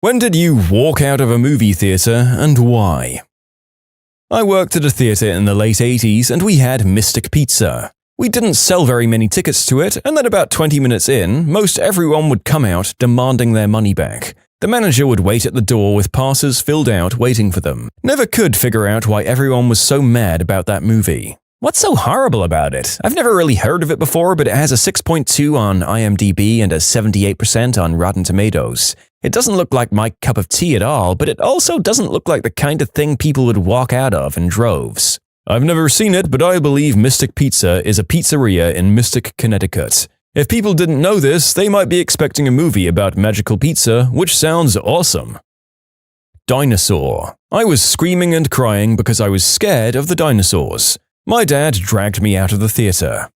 When did you walk out of a movie theater and why? I worked at a theater in the late 80s and we had Mystic Pizza. We didn't sell very many tickets to it, and then about 20 minutes in, most everyone would come out demanding their money back. The manager would wait at the door with passes filled out waiting for them. Never could figure out why everyone was so mad about that movie. What's so horrible about it? I've never really heard of it before, but it has a 6.2 on IMDb and a 78% on Rotten Tomatoes. It doesn't look like my cup of tea at all, but it also doesn't look like the kind of thing people would walk out of in droves. I've never seen it, but I believe Mystic Pizza is a pizzeria in Mystic, Connecticut. If people didn't know this, they might be expecting a movie about magical pizza, which sounds awesome. Dinosaur. I was screaming and crying because I was scared of the dinosaurs. My dad dragged me out of the theater.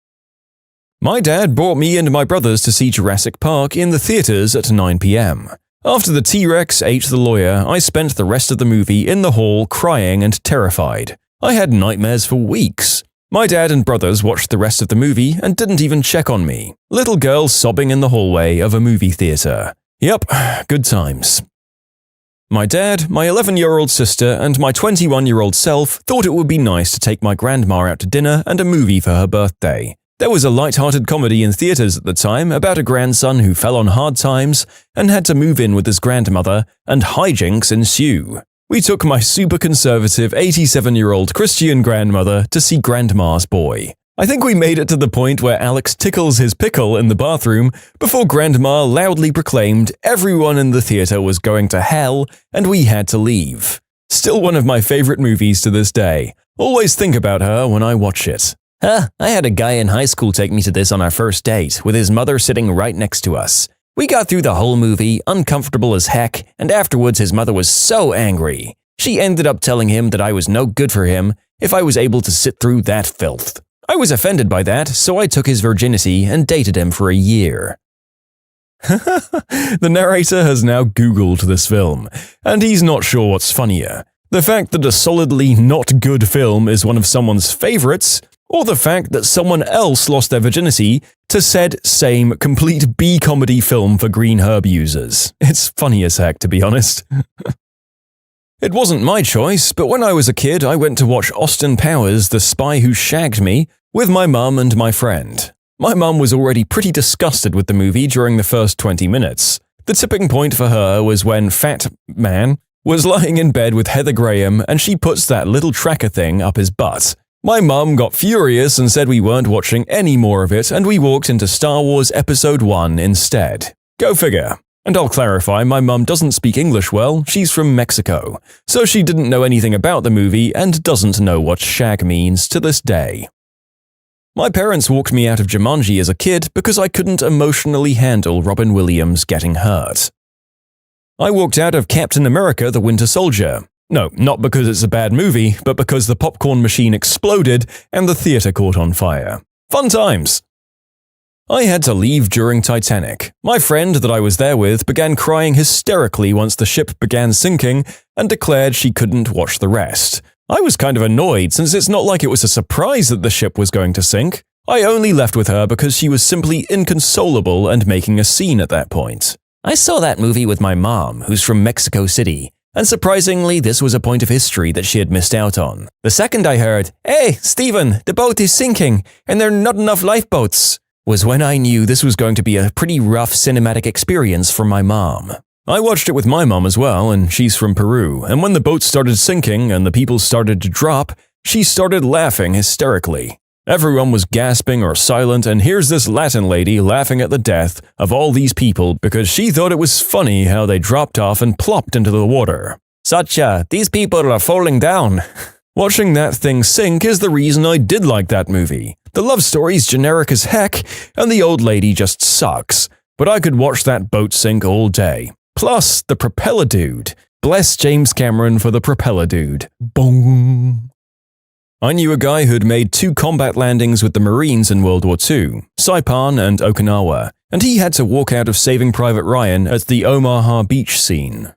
My dad brought me and my brothers to see Jurassic Park in the theaters at 9 p.m. After the T-Rex ate the lawyer, I spent the rest of the movie in the hall crying and terrified. I had nightmares for weeks. My dad and brothers watched the rest of the movie and didn't even check on me. Little girl sobbing in the hallway of a movie theater. Yep, good times. My dad, my 11-year-old sister, and my 21-year-old self thought it would be nice to take my grandma out to dinner and a movie for her birthday. There was a light-hearted comedy in theaters at the time about a grandson who fell on hard times and had to move in with his grandmother, and hijinks ensue. We took my super conservative 87-year-old Christian grandmother to see Grandma's Boy. I think we made it to the point where Alex tickles his pickle in the bathroom before Grandma loudly proclaimed everyone in the theater was going to hell and we had to leave. Still one of my favorite movies to this day. Always think about her when I watch it. I had a guy in high school take me to this on our first date, with his mother sitting right next to us. We got through the whole movie, uncomfortable as heck, and afterwards his mother was so angry. She ended up telling him that I was no good for him if I was able to sit through that filth. I was offended by that, so I took his virginity and dated him for a year. The narrator has now Googled this film, and he's not sure what's funnier. The fact that a solidly not good film is one of someone's favorites, or the fact that someone else lost their virginity to said same complete B-comedy film for green herb users. It's funny as heck, to be honest. It wasn't my choice, but when I was a kid, I went to watch Austin Powers, The Spy Who Shagged Me, with my mum and my friend. My mum was already pretty disgusted with the movie during the first 20 minutes. The tipping point for her was when Fat Man was lying in bed with Heather Graham and she puts that little tracker thing up his butt. My mum got furious and said we weren't watching any more of it and we walked into Star Wars Episode 1 instead. Go figure. And I'll clarify, my mum doesn't speak English well, she's from Mexico, so she didn't know anything about the movie and doesn't know what shag means to this day. My parents walked me out of Jumanji as a kid because I couldn't emotionally handle Robin Williams getting hurt. I walked out of Captain America: The Winter Soldier. No, not because it's a bad movie, but because the popcorn machine exploded and the theater caught on fire. Fun times! I had to leave during Titanic. My friend that I was there with began crying hysterically once the ship began sinking and declared she couldn't watch the rest. I was kind of annoyed since it's not like it was a surprise that the ship was going to sink. I only left with her because she was simply inconsolable and making a scene at that point. I saw that movie with my mom, who's from Mexico City, and surprisingly this was a point of history that she had missed out on. The second I heard, "Hey, Stephen, the boat is sinking and there are not enough lifeboats," was when I knew this was going to be a pretty rough cinematic experience for my mom. I watched it with my mom as well, and she's from Peru, and when the boat started sinking and the people started to drop, she started laughing hysterically. Everyone was gasping or silent, and here's this Latin lady laughing at the death of all these people because she thought it was funny how they dropped off and plopped into the water. Sacha, these people are falling down. Watching that thing sink is the reason I did like that movie. The love story's generic as heck, and the old lady just sucks. But I could watch that boat sink all day. Plus, the propeller dude. Bless James Cameron for the propeller dude. Boom. I knew a guy who'd made 2 combat landings with the Marines in World War II, Saipan and Okinawa, and he had to walk out of Saving Private Ryan at the Omaha Beach scene.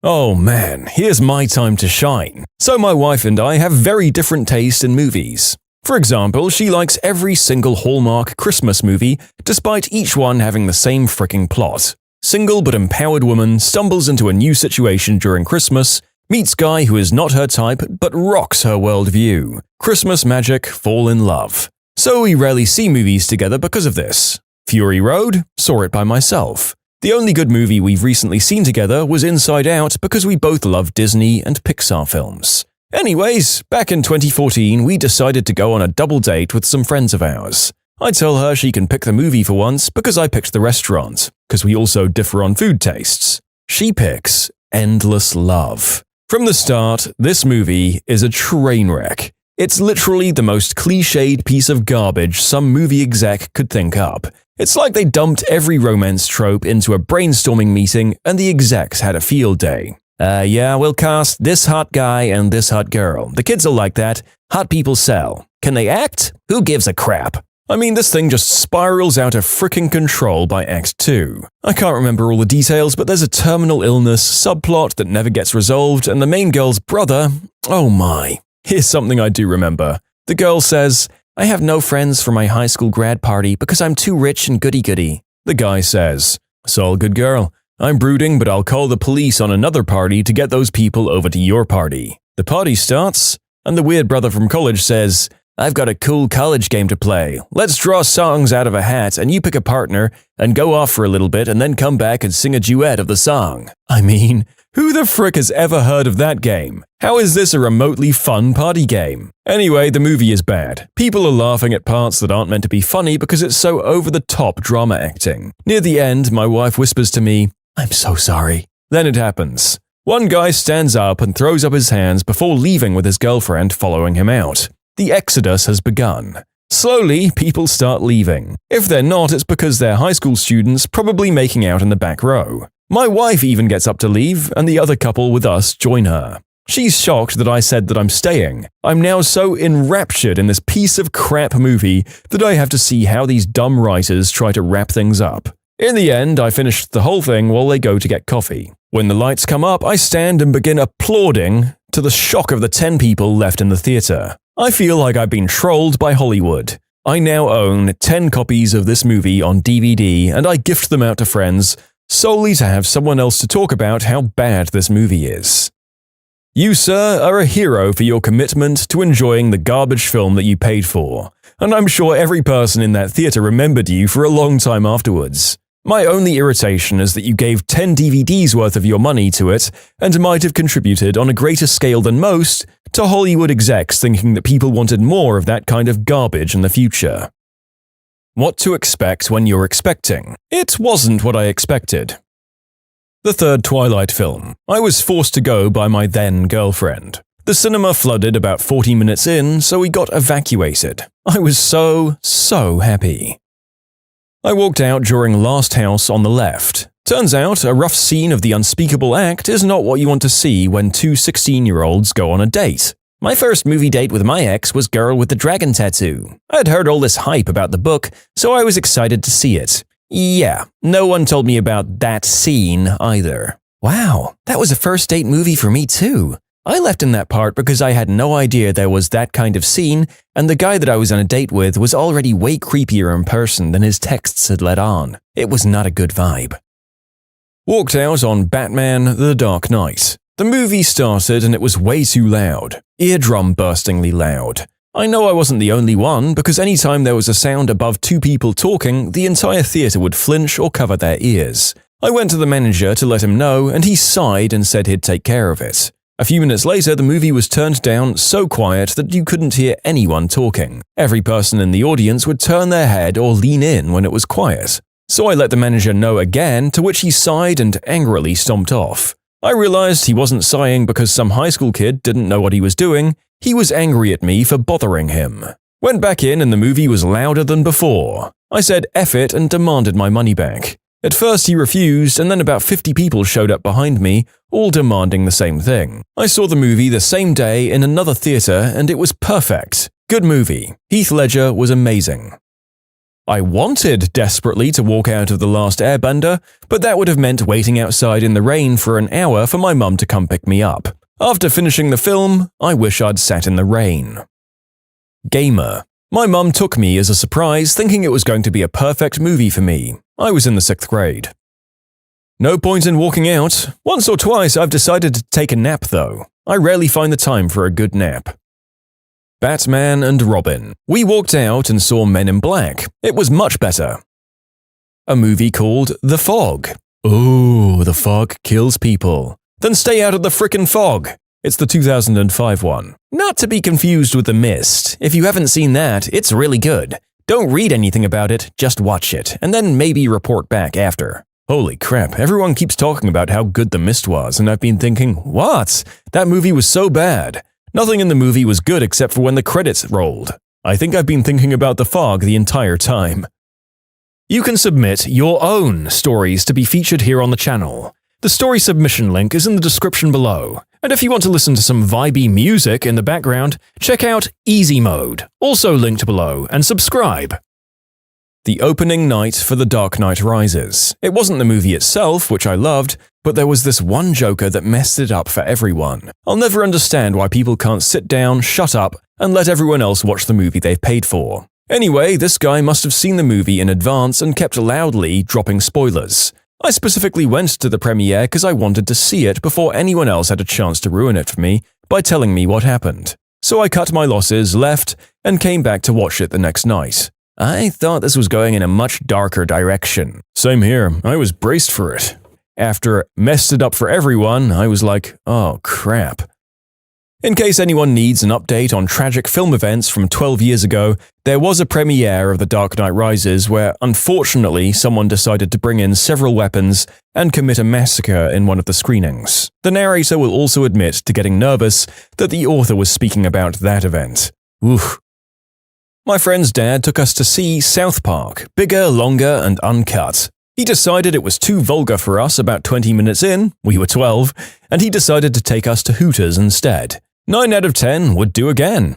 Oh man, here's my time to shine. So my wife and I have very different taste in movies. For example, she likes every single Hallmark Christmas movie, despite each one having the same fricking plot. Single but empowered woman stumbles into a new situation during Christmas, meets guy who is not her type but rocks her worldview. Christmas magic, fall in love. So we rarely see movies together because of this. Fury Road? Saw it by myself. The only good movie we've recently seen together was Inside Out because we both love Disney and Pixar films. Anyways, back in 2014, we decided to go on a double date with some friends of ours. I tell her she can pick the movie for once because I picked the restaurant, because we also differ on food tastes. She picks Endless Love. From the start, this movie is a train wreck. It's literally the most cliched piece of garbage some movie exec could think up. It's like they dumped every romance trope into a brainstorming meeting and the execs had a field day. Yeah, we'll cast this hot guy and this hot girl. The kids will like that. Hot people sell. Can they act? Who gives a crap? I mean, this thing just spirals out of frickin' control by Act 2. I can't remember all the details, but there's a terminal illness subplot that never gets resolved, and the main girl's brother, oh my. Here's something I do remember. The girl says, "I have no friends for my high school grad party because I'm too rich and goody-goody." The guy says, "It's all good, girl. I'm brooding, but I'll call the police on another party to get those people over to your party." The party starts, and the weird brother from college says, "I've got a cool college game to play. Let's draw songs out of a hat and you pick a partner and go off for a little bit and then come back and sing a duet of the song." I mean, who the frick has ever heard of that game? How is this a remotely fun party game? Anyway, the movie is bad. People are laughing at parts that aren't meant to be funny because it's so over-the-top drama acting. Near the end, my wife whispers to me, "I'm so sorry." Then it happens. One guy stands up and throws up his hands before leaving with his girlfriend following him out. The exodus has begun. Slowly, people start leaving. If they're not, it's because they're high school students probably making out in the back row. My wife even gets up to leave, and the other couple with us join her. She's shocked that I said that I'm staying. I'm now so enraptured in this piece of crap movie that I have to see how these dumb writers try to wrap things up. In the end, I finished the whole thing while they go to get coffee. When the lights come up, I stand and begin applauding to the shock of the 10 people left in the theater. I feel like I've been trolled by Hollywood. I now own 10 copies of this movie on DVD and I gift them out to friends solely to have someone else to talk about how bad this movie is. You, sir, are a hero for your commitment to enjoying the garbage film that you paid for, and I'm sure every person in that theater remembered you for a long time afterwards. My only irritation is that you gave 10 DVDs worth of your money to it and might have contributed on a greater scale than most to Hollywood execs thinking that people wanted more of that kind of garbage in the future. What to expect when you're expecting. It wasn't what I expected. The third Twilight film. I was forced to go by my then girlfriend. The cinema flooded about 40 minutes in, so we got evacuated. I was so happy. I walked out during Last House on the left. Turns out, a rough scene of the unspeakable act is not what you want to see when two 16-year-olds go on a date. My first movie date with my ex was Girl with the Dragon Tattoo. I had heard all this hype about the book, so I was excited to see it. Yeah, no one told me about that scene either. Wow, that was a first date movie for me too. I left in that part because I had no idea there was that kind of scene, and the guy that I was on a date with was already way creepier in person than his texts had let on. It was not a good vibe. Walked out on Batman: The Dark Knight. The movie started and it was way too loud. Eardrum burstingly loud. I know I wasn't the only one because anytime there was a sound above two people talking, the entire theater would flinch or cover their ears. I went to the manager to let him know and he sighed and said he'd take care of it. A few minutes later, the movie was turned down so quiet that you couldn't hear anyone talking. Every person in the audience would turn their head or lean in when it was quiet. So I let the manager know again, to which he sighed and angrily stomped off. I realized he wasn't sighing because some high school kid didn't know what he was doing. He was angry at me for bothering him. Went back in and the movie was louder than before. I said F it and demanded my money back. At first he refused, and then about 50 people showed up behind me, all demanding the same thing. I saw the movie the same day in another theater and it was perfect. Good movie. Heath Ledger was amazing. I wanted desperately to walk out of The Last Airbender, but that would have meant waiting outside in the rain for an hour for my mum to come pick me up. After finishing the film, I wish I'd sat in the rain. Gamer. My mum took me as a surprise, thinking it was going to be a perfect movie for me. I was in the 6th grade. No point in walking out. Once or twice I've decided to take a nap though. I rarely find the time for a good nap. Batman and Robin. We walked out and saw Men in Black. It was much better. A movie called The Fog. Ooh, the fog kills people. Then stay out of the frickin' fog. It's the 2005 one. Not to be confused with The Mist. If you haven't seen that, it's really good. Don't read anything about it, just watch it, and then maybe report back after. Holy crap, everyone keeps talking about how good The Mist was, and I've been thinking, what? That movie was so bad. Nothing in the movie was good except for when the credits rolled. I think I've been thinking about The Fog the entire time. You can submit your own stories to be featured here on the channel. The story submission link is in the description below. And if you want to listen to some vibey music in the background, check out Easy Mode, also linked below, and subscribe. The opening night for The Dark Knight Rises. It wasn't the movie itself, which I loved, but there was this one Joker that messed it up for everyone. I'll never understand why people can't sit down, shut up, and let everyone else watch the movie they've paid for. Anyway, this guy must have seen the movie in advance and kept loudly dropping spoilers. I specifically went to the premiere because I wanted to see it before anyone else had a chance to ruin it for me by telling me what happened. So I cut my losses, left, and came back to watch it the next night. I thought this was going in a much darker direction. Same here, I was braced for it. After it messed it up for everyone, I was like, oh crap. In case anyone needs an update on tragic film events from 12 years ago, there was a premiere of The Dark Knight Rises where, unfortunately, someone decided to bring in several weapons and commit a massacre in one of the screenings. The narrator will also admit to getting nervous that the author was speaking about that event. Oof. My friend's dad took us to see South Park, bigger, longer, and uncut. He decided it was too vulgar for us about 20 minutes in, we were 12, and he decided to take us to Hooters instead. 9 out of 10 would do again.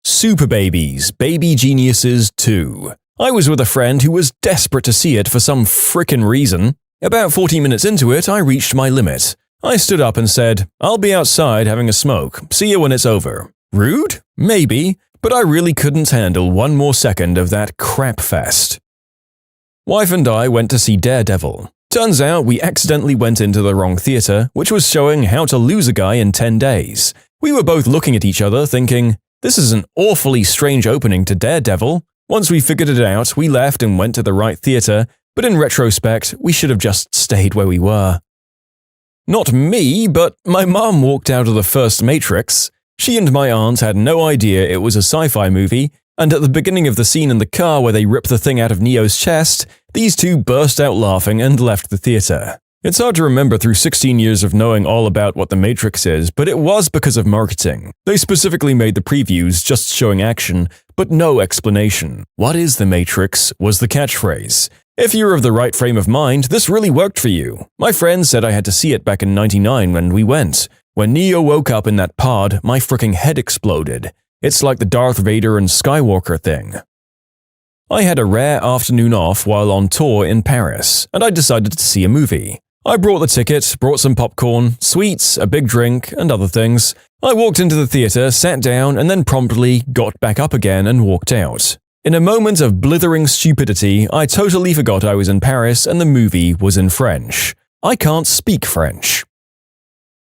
Super Babies, Baby Geniuses 2. I was with a friend who was desperate to see it for some frickin' reason. About 40 minutes into it, I reached my limit. I stood up and said, I'll be outside having a smoke. See you when it's over. Rude? Maybe, but I really couldn't handle one more second of that crap fest. Wife and I went to see Daredevil. Turns out we accidentally went into the wrong theater, which was showing How to Lose a Guy in 10 Days. We were both looking at each other thinking, this is an awfully strange opening to Daredevil. Once we figured it out, we left and went to the right theater, but in retrospect, we should have just stayed where we were. Not me, but my mom walked out of the first Matrix. She and my aunt had no idea it was a sci-fi movie, and at the beginning of the scene in the car where they rip the thing out of Neo's chest, these two burst out laughing and left the theater. It's hard to remember through 16 years of knowing all about what The Matrix is, but it was because of marketing. They specifically made the previews just showing action, but no explanation. What is The Matrix was the catchphrase. If you're of the right frame of mind, this really worked for you. My friend said I had to see it back in '99 when we went. When Neo woke up in that pod, my fricking head exploded. It's like the Darth Vader and Skywalker thing. I had a rare afternoon off while on tour in Paris, and I decided to see a movie. I brought the ticket, brought some popcorn, sweets, a big drink, and other things. I walked into the theater, sat down, and then promptly got back up again and walked out. In a moment of blithering stupidity, I totally forgot I was in Paris and the movie was in French. I can't speak French.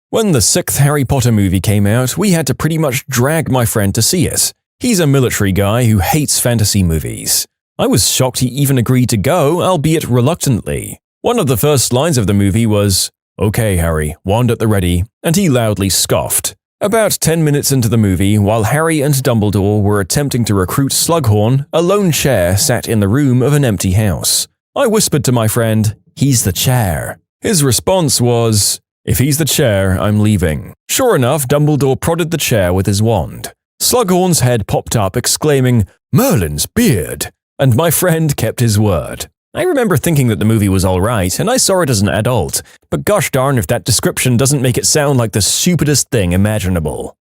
When the 6th Harry Potter movie came out, we had to pretty much drag my friend to see it. He's a military guy who hates fantasy movies. I was shocked he even agreed to go, albeit reluctantly. One of the first lines of the movie was, "Okay, Harry, wand at the ready," and he loudly scoffed. About 10 minutes into the movie, while Harry and Dumbledore were attempting to recruit Slughorn, a lone chair sat in the room of an empty house. I whispered to my friend, "He's the chair." His response was, "If he's the chair, I'm leaving." Sure enough, Dumbledore prodded the chair with his wand. Slughorn's head popped up, exclaiming, "Merlin's beard!" And my friend kept his word. I remember thinking that the movie was alright, and I saw it as an adult, but gosh darn if that description doesn't make it sound like the stupidest thing imaginable.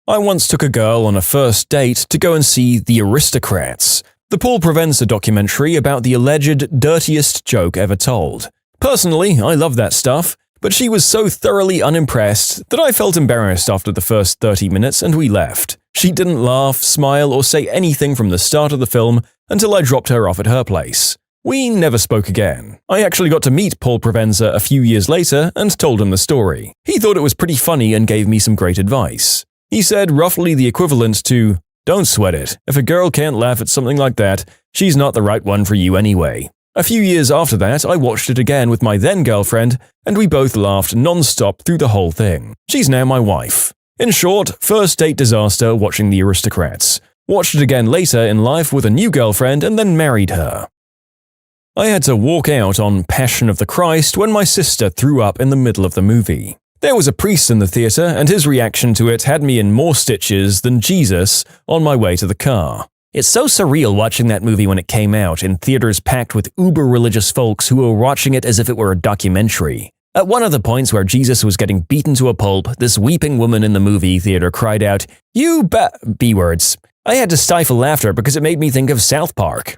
I once took a girl on a first date to go and see The Aristocrats, the Paul Provenza documentary about the alleged dirtiest joke ever told. Personally, I love that stuff, but she was so thoroughly unimpressed that I felt embarrassed after the first 30 minutes and we left. She didn't laugh, smile, or say anything from the start of the film until I dropped her off at her place. We never spoke again. I actually got to meet Paul Provenza a few years later and told him the story. He thought it was pretty funny and gave me some great advice. He said roughly the equivalent to, "Don't sweat it. If a girl can't laugh at something like that, she's not the right one for you anyway." A few years after that, I watched it again with my then-girlfriend, and we both laughed non-stop through the whole thing. She's now my wife. In short, first date disaster watching The Aristocrats. Watched it again later in life with a new girlfriend and then married her. I had to walk out on Passion of the Christ when my sister threw up in the middle of the movie. There was a priest in the theater, and his reaction to it had me in more stitches than Jesus on my way to the car. It's so surreal watching that movie when it came out in theaters packed with uber-religious folks who were watching it as if it were a documentary. At one of the points where Jesus was getting beaten to a pulp, this weeping woman in the movie theater cried out, "You B-words." I had to stifle laughter because it made me think of South Park.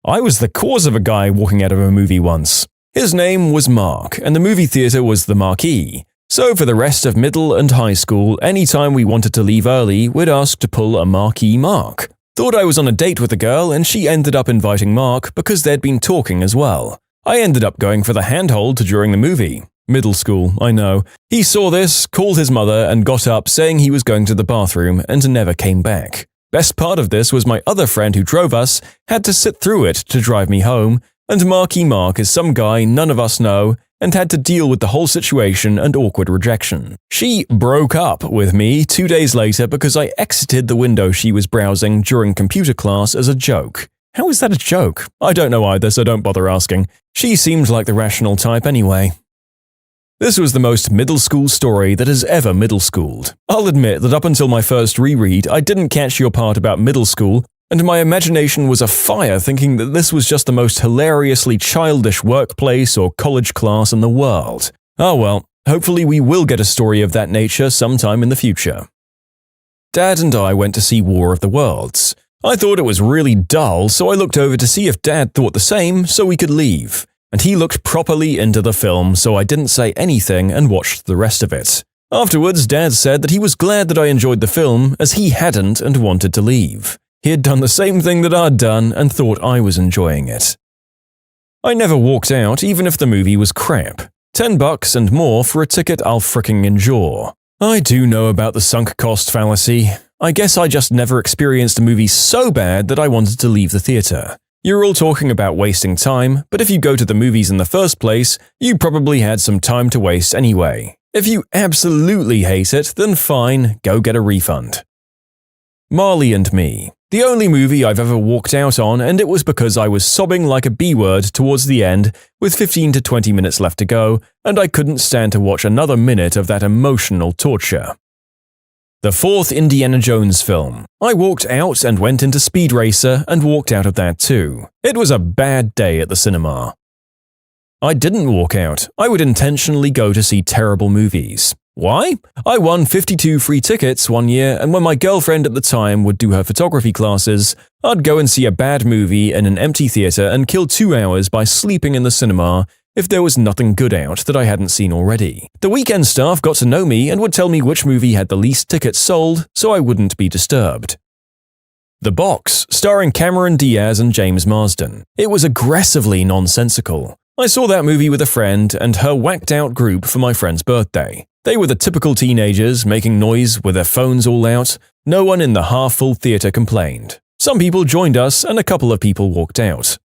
I was the cause of a guy walking out of a movie once. His name was Mark, and the movie theater was the Marquee. So for the rest of middle and high school, anytime we wanted to leave early, we'd ask to pull a Marquee Mark. Thought I was on a date with a girl, and she ended up inviting Mark because they'd been talking as well. I ended up going for the handhold during the movie. Middle school, I know. He saw this, called his mother, and got up saying he was going to the bathroom and never came back. Best part of this was my other friend who drove us had to sit through it to drive me home, and Marky Mark is some guy none of us know and had to deal with the whole situation and awkward rejection. She broke up with me 2 days later because I exited the window she was browsing during computer class as a joke. How is that a joke? I don't know either, so don't bother asking. She seemed like the rational type anyway. This was the most middle school story that has ever middle schooled. I'll admit that up until my first reread, I didn't catch your part about middle school, and my imagination was afire thinking that this was just the most hilariously childish workplace or college class in the world. Oh well, hopefully we will get a story of that nature sometime in the future. Dad and I went to see War of the Worlds. I thought it was really dull, so I looked over to see if Dad thought the same so we could leave. And he looked properly into the film, so I didn't say anything and watched the rest of it. Afterwards, Dad said that he was glad that I enjoyed the film as he hadn't and wanted to leave. He had done the same thing that I'd done and thought I was enjoying it. I never walked out even if the movie was crap. $10 and more for a ticket I'll fricking endure. I do know about the sunk cost fallacy. I guess I just never experienced a movie so bad that I wanted to leave the theater. You're all talking about wasting time, but if you go to the movies in the first place, you probably had some time to waste anyway. If you absolutely hate it, then fine, go get a refund. Marley and Me. The only movie I've ever walked out on, and it was because I was sobbing like a B-word towards the end, with 15 to 20 minutes left to go, and I couldn't stand to watch another minute of that emotional torture. The fourth Indiana Jones film. I walked out and went into Speed Racer and walked out of that too. It was a bad day at the cinema. I didn't walk out. I would intentionally go to see terrible movies. Why? I won 52 free tickets one year, and when my girlfriend at the time would do her photography classes, I'd go and see a bad movie in an empty theater and kill 2 hours by sleeping in the cinema if there was nothing good out that I hadn't seen already. The weekend staff got to know me and would tell me which movie had the least tickets sold so I wouldn't be disturbed. The Box, starring Cameron Diaz and James Marsden. It was aggressively nonsensical. I saw that movie with a friend and her whacked-out group for my friend's birthday. They were the typical teenagers making noise with their phones all out. No one in the half-full theater complained. Some people joined us and a couple of people walked out.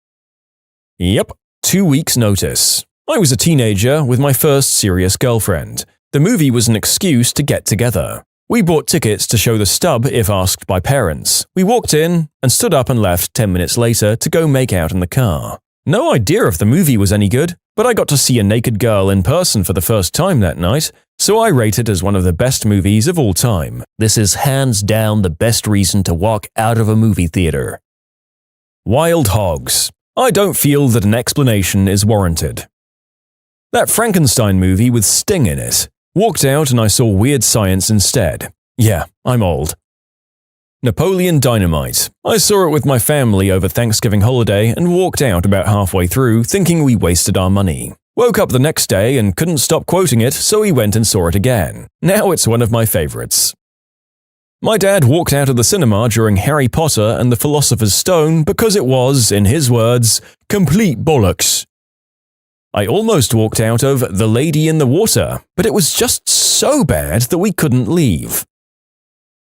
Yep. 2 weeks' notice. I was a teenager with my first serious girlfriend. The movie was an excuse to get together. We bought tickets to show the stub if asked by parents. We walked in and stood up and left 10 minutes later to go make out in the car. No idea if the movie was any good, but I got to see a naked girl in person for the first time that night, so I rate it as one of the best movies of all time. This is hands down the best reason to walk out of a movie theater. Wild Hogs. I don't feel that an explanation is warranted. That Frankenstein movie with Sting in it. Walked out and I saw Weird Science instead. Yeah, I'm old. Napoleon Dynamite. I saw it with my family over Thanksgiving holiday and walked out about halfway through thinking we wasted our money. Woke up the next day and couldn't stop quoting it, so we went and saw it again. Now it's one of my favorites. My dad walked out of the cinema during Harry Potter and the Philosopher's Stone because it was, in his words, complete bollocks. I almost walked out of The Lady in the Water, but it was just so bad that we couldn't leave.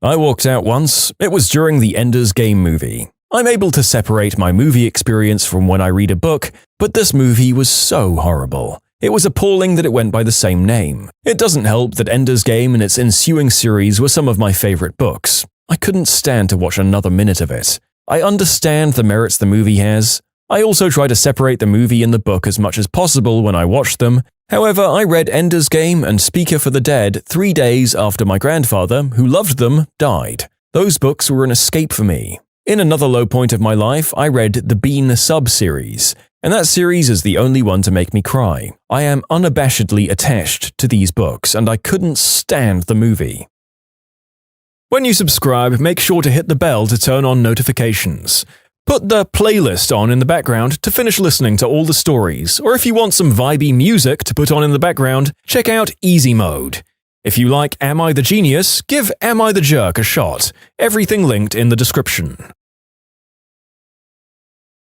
I walked out once. It was during the Ender's Game movie. I'm able to separate my movie experience from when I read a book, but this movie was so horrible. It was appalling that it went by the same name. It doesn't help that Ender's Game and its ensuing series were some of my favorite books. I couldn't stand to watch another minute of it. I understand the merits the movie has. I also try to separate the movie and the book as much as possible when I watch them. However, I read Ender's Game and Speaker for the Dead 3 days after my grandfather, who loved them, died. Those books were an escape for me. In another low point of my life, I read the Bean sub-series, and that series is the only one to make me cry. I am unabashedly attached to these books, and I couldn't stand the movie. When you subscribe, make sure to hit the bell to turn on notifications. Put the playlist on in the background to finish listening to all the stories, or if you want some vibey music to put on in the background, check out Easy Mode. If you like Am I the Genius, give Am I the Jerk a shot. Everything linked in the description.